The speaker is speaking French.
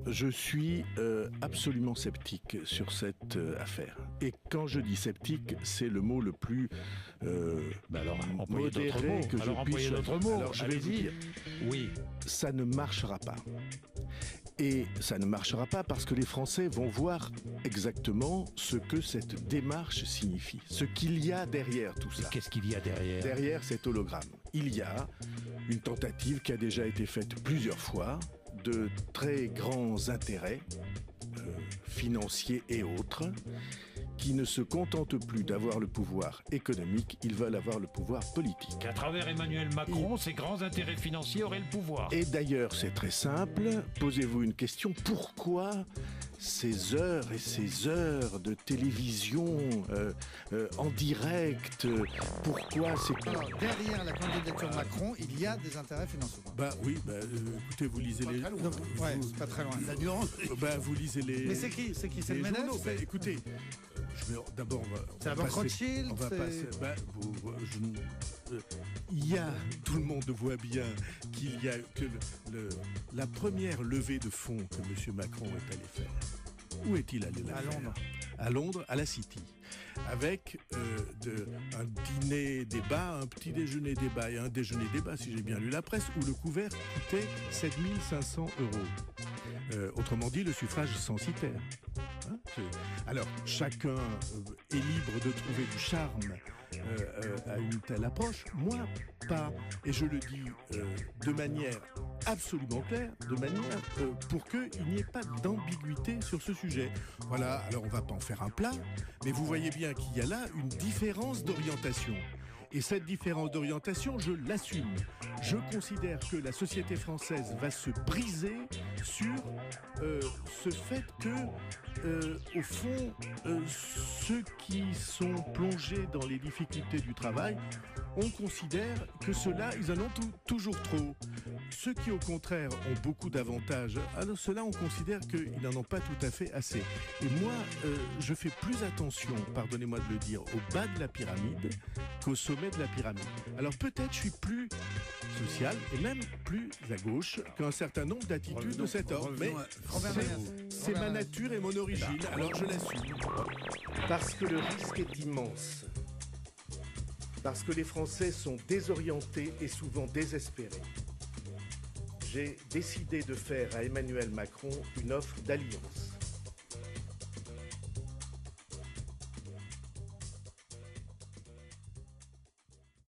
Je suis absolument sceptique sur cette affaire. Et quand je dis sceptique, c'est le mot le plus Alors, employez d'autres modéré mots. que je Alors, employez puisse. d'autres mots. Alors, je vais vous Allez-y. dire, Oui. ça ne marchera pas. Et ça ne marchera pas parce que les Français vont voir exactement ce que cette démarche signifie, ce qu'il y a derrière tout ça. Qu'est-ce qu'il y a derrière? Derrière cet hologramme, il y a une tentative qui a déjà été faite plusieurs fois, de très grands intérêts financiers et autres, qui ne se contentent plus d'avoir le pouvoir économique, ils veulent avoir le pouvoir politique. Qu'à travers Emmanuel Macron, ses grands intérêts financiers auraient le pouvoir. Et d'ailleurs, c'est très simple, posez-vous une question, pourquoi ces heures et ces heures de télévision en direct, pourquoi c'est... Alors, derrière la candidature de Macron, il y a des intérêts financiers. Écoutez, vous lisez les... Ouais, c'est pas très loin. La nuance. Vous lisez les... Mais c'est qui? C'est qui? C'est le les MEDEF? journaux. Écoutez, d'abord, C'est la banque Rothschild, on va c'est- passer. Il y a, tout le monde voit bien qu'il y a que la première levée de fonds que M. Macron est allé faire. Où est-il allé la À faire Londres. À Londres, à la City, avec un dîner débat, un petit déjeuner débat et un déjeuner débat, si j'ai bien lu la presse, où le couvert coûtait 7 500 €. Autrement dit, le suffrage censitaire. Hein, alors, chacun est libre de trouver du charme à une telle approche. Moi, pas. Et je le dis de manière absolument claire, de manière pour qu'il n'y ait pas d'ambiguïté sur ce sujet. Voilà, alors on va pas en faire un plat, mais vous voyez bien qu'il y a là une différence d'orientation. Et cette différence d'orientation, je l'assume. Je considère que la société française va se briser sur ce fait que, au fond, ceux qui sont plongés dans les difficultés du travail, on considère que ceux-là, ils en ont toujours trop. Ceux qui, au contraire, ont beaucoup d'avantages, alors ceux-là, on considère qu'ils n'en ont pas tout à fait assez. Et moi, je fais plus attention, pardonnez-moi de le dire, au bas de la pyramide qu'au sommet de la pyramide. Alors peut-être je suis plus social et même plus à gauche qu'un certain nombre d'attitudes de cet ordre. Mais c'est ma nature et mon origine, alors je l'assume. Parce que le risque est immense. Parce que les Français sont désorientés et souvent désespérés. J'ai décidé de faire à Emmanuel Macron une offre d'alliance.